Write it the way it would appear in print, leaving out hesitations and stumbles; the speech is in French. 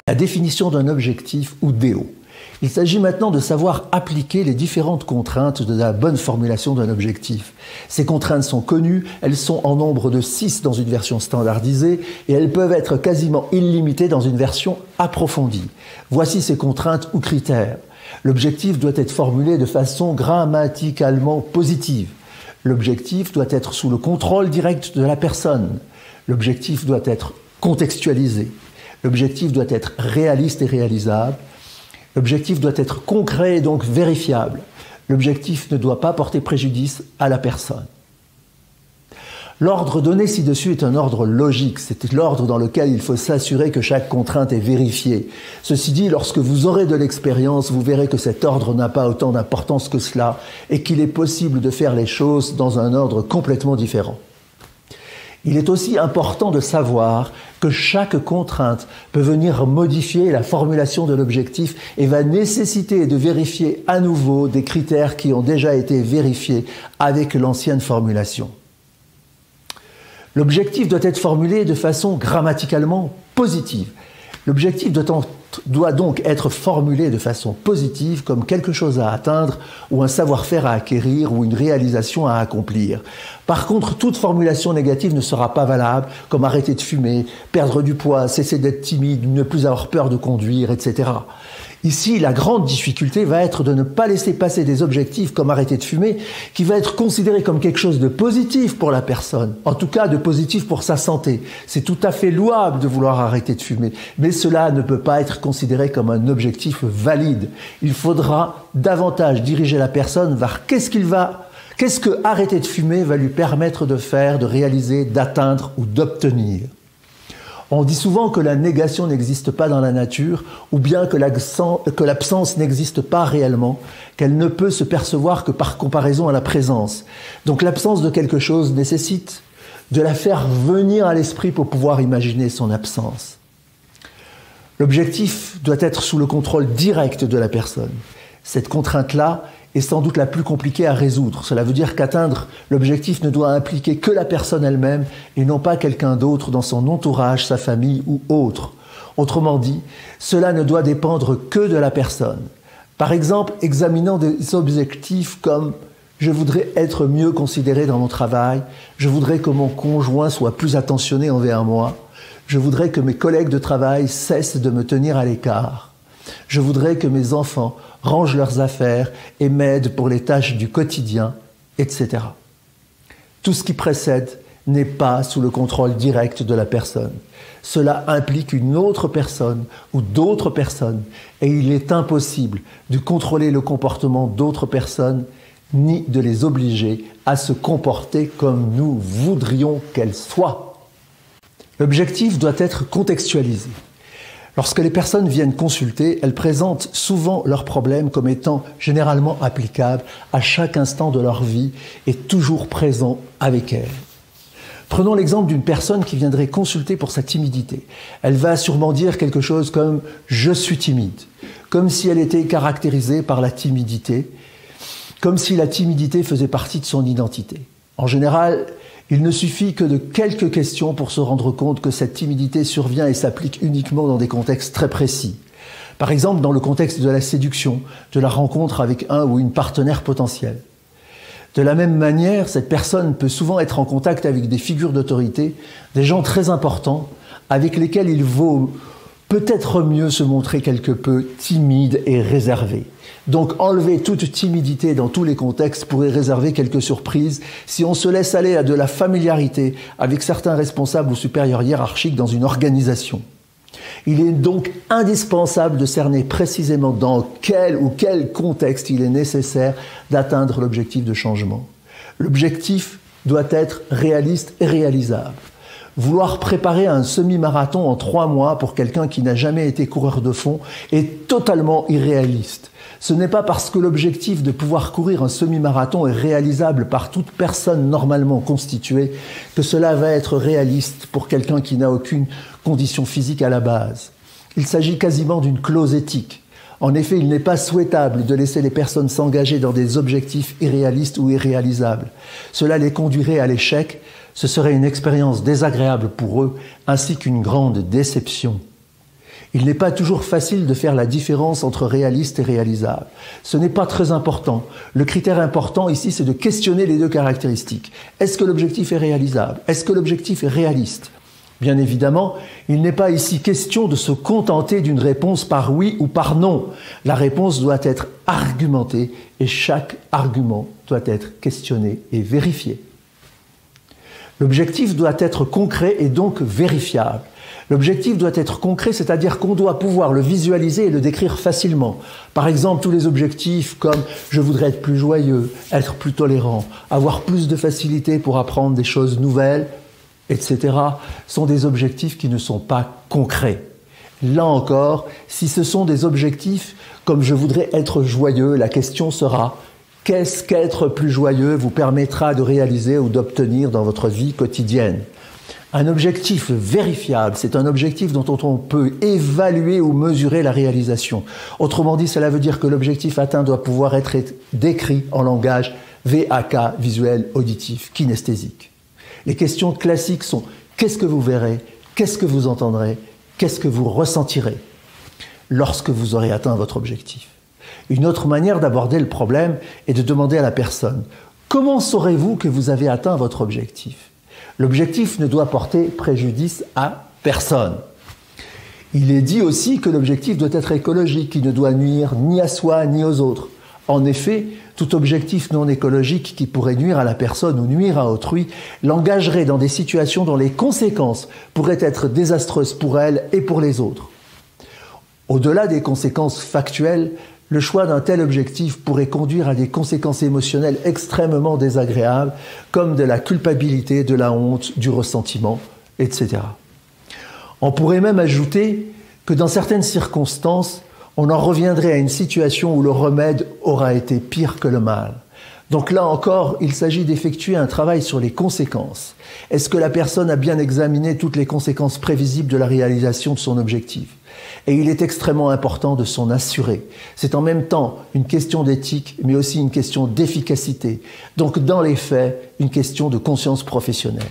la définition d'un objectif ou DO. Il s'agit maintenant de savoir appliquer les différentes contraintes de la bonne formulation d'un objectif. Ces contraintes sont connues, elles sont en nombre de 6 dans une version standardisée et elles peuvent être quasiment illimitées dans une version approfondie. Voici ces contraintes ou critères. L'objectif doit être formulé de façon grammaticalement positive. L'objectif doit être sous le contrôle direct de la personne. L'objectif doit être contextualisé. L'objectif doit être réaliste et réalisable. L'objectif doit être concret et donc vérifiable. L'objectif ne doit pas porter préjudice à la personne. L'ordre donné ci-dessus est un ordre logique. C'est l'ordre dans lequel il faut s'assurer que chaque contrainte est vérifiée. Ceci dit, lorsque vous aurez de l'expérience, vous verrez que cet ordre n'a pas autant d'importance que cela et qu'il est possible de faire les choses dans un ordre complètement différent. Il est aussi important de savoir que chaque contrainte peut venir modifier la formulation de l'objectif et va nécessiter de vérifier à nouveau des critères qui ont déjà été vérifiés avec l'ancienne formulation. L'objectif doit être formulé de façon grammaticalement positive. L'objectif doit donc être formulé de façon positive comme quelque chose à atteindre ou un savoir-faire à acquérir ou une réalisation à accomplir. Par contre, toute formulation négative ne sera pas valable, comme arrêter de fumer, perdre du poids, cesser d'être timide, ne plus avoir peur de conduire, etc. Ici, la grande difficulté va être de ne pas laisser passer des objectifs comme arrêter de fumer, qui va être considéré comme quelque chose de positif pour la personne, en tout cas de positif pour sa santé. C'est tout à fait louable de vouloir arrêter de fumer, mais cela ne peut pas être considéré comme un objectif valide. Il faudra davantage diriger la personne vers qu'est-ce que arrêter de fumer va lui permettre de faire, de réaliser, d'atteindre ou d'obtenir. On dit souvent que la négation n'existe pas dans la nature, ou bien que l'absence n'existe pas réellement, qu'elle ne peut se percevoir que par comparaison à la présence. Donc l'absence de quelque chose nécessite de la faire venir à l'esprit pour pouvoir imaginer son absence. L'objectif doit être sous le contrôle direct de la personne. Cette contrainte-là est sans doute la plus compliquée à résoudre. Cela veut dire qu'atteindre l'objectif ne doit impliquer que la personne elle-même et non pas quelqu'un d'autre dans son entourage, sa famille ou autre. Autrement dit, cela ne doit dépendre que de la personne. Par exemple, examinant des objectifs comme « je voudrais être mieux considéré dans mon travail »,« je voudrais que mon conjoint soit plus attentionné envers moi »,« je voudrais que mes collègues de travail cessent de me tenir à l'écart », « je voudrais que mes enfants rangent leurs affaires et m'aident pour les tâches du quotidien », etc. Tout ce qui précède n'est pas sous le contrôle direct de la personne. Cela implique une autre personne ou d'autres personnes et il est impossible de contrôler le comportement d'autres personnes ni de les obliger à se comporter comme nous voudrions qu'elles soient. L'objectif doit être contextualisé. Lorsque les personnes viennent consulter, elles présentent souvent leurs problèmes comme étant généralement applicables à chaque instant de leur vie et toujours présents avec elles. Prenons l'exemple d'une personne qui viendrait consulter pour sa timidité. Elle va sûrement dire quelque chose comme « je suis timide », comme si elle était caractérisée par la timidité, comme si la timidité faisait partie de son identité. En général, il ne suffit que de quelques questions pour se rendre compte que cette timidité survient et s'applique uniquement dans des contextes très précis. Par exemple, dans le contexte de la séduction, de la rencontre avec un ou une partenaire potentielle. De la même manière, cette personne peut souvent être en contact avec des figures d'autorité, des gens très importants, avec lesquels il vaut peut-être mieux se montrer quelque peu timide et réservé. Donc enlever toute timidité dans tous les contextes pourrait réserver quelques surprises si on se laisse aller à de la familiarité avec certains responsables ou supérieurs hiérarchiques dans une organisation. Il est donc indispensable de cerner précisément dans quel ou quel contexte il est nécessaire d'atteindre l'objectif de changement. L'objectif doit être réaliste et réalisable. Vouloir préparer un semi-marathon en 3 mois pour quelqu'un qui n'a jamais été coureur de fond est totalement irréaliste. Ce n'est pas parce que l'objectif de pouvoir courir un semi-marathon est réalisable par toute personne normalement constituée que cela va être réaliste pour quelqu'un qui n'a aucune condition physique à la base. Il s'agit quasiment d'une clause éthique. En effet, il n'est pas souhaitable de laisser les personnes s'engager dans des objectifs irréalistes ou irréalisables. Cela les conduirait à l'échec. Ce serait une expérience désagréable pour eux, ainsi qu'une grande déception. Il n'est pas toujours facile de faire la différence entre réaliste et réalisable. Ce n'est pas très important. Le critère important ici, c'est de questionner les deux caractéristiques. Est-ce que l'objectif est réalisable? Est-ce que l'objectif est réaliste? Bien évidemment, il n'est pas ici question de se contenter d'une réponse par oui ou par non. La réponse doit être argumentée et chaque argument doit être questionné et vérifié. L'objectif doit être concret et donc vérifiable. L'objectif doit être concret, c'est-à-dire qu'on doit pouvoir le visualiser et le décrire facilement. Par exemple, tous les objectifs comme « je voudrais être plus joyeux, être plus tolérant, avoir plus de facilité pour apprendre des choses nouvelles », etc., sont des objectifs qui ne sont pas concrets. Là encore, si ce sont des objectifs comme « je voudrais être joyeux », la question sera « qu'est-ce qu'être plus joyeux vous permettra de réaliser ou d'obtenir dans votre vie quotidienne ?» Un objectif vérifiable, c'est un objectif dont on peut évaluer ou mesurer la réalisation. Autrement dit, cela veut dire que l'objectif atteint doit pouvoir être décrit en langage VAK, visuel, auditif, kinesthésique. Les questions classiques sont « qu'est-ce que vous verrez ? Qu'est-ce que vous entendrez ? Qu'est-ce que vous ressentirez ?» lorsque vous aurez atteint votre objectif. Une autre manière d'aborder le problème est de demander à la personne « comment saurez-vous que vous avez atteint votre objectif ?» L'objectif ne doit porter préjudice à personne. Il est dit aussi que l'objectif doit être écologique, il ne doit nuire ni à soi ni aux autres. En effet, tout objectif non écologique qui pourrait nuire à la personne ou nuire à autrui l'engagerait dans des situations dont les conséquences pourraient être désastreuses pour elle et pour les autres. Au-delà des conséquences factuelles, le choix d'un tel objectif pourrait conduire à des conséquences émotionnelles extrêmement désagréables, comme de la culpabilité, de la honte, du ressentiment, etc. On pourrait même ajouter que dans certaines circonstances, on en reviendrait à une situation où le remède aura été pire que le mal. Donc là encore, il s'agit d'effectuer un travail sur les conséquences. Est-ce que la personne a bien examiné toutes les conséquences prévisibles de la réalisation de son objectif ? Et il est extrêmement important de s'en assurer. C'est en même temps une question d'éthique, mais aussi une question d'efficacité. Donc dans les faits, une question de conscience professionnelle.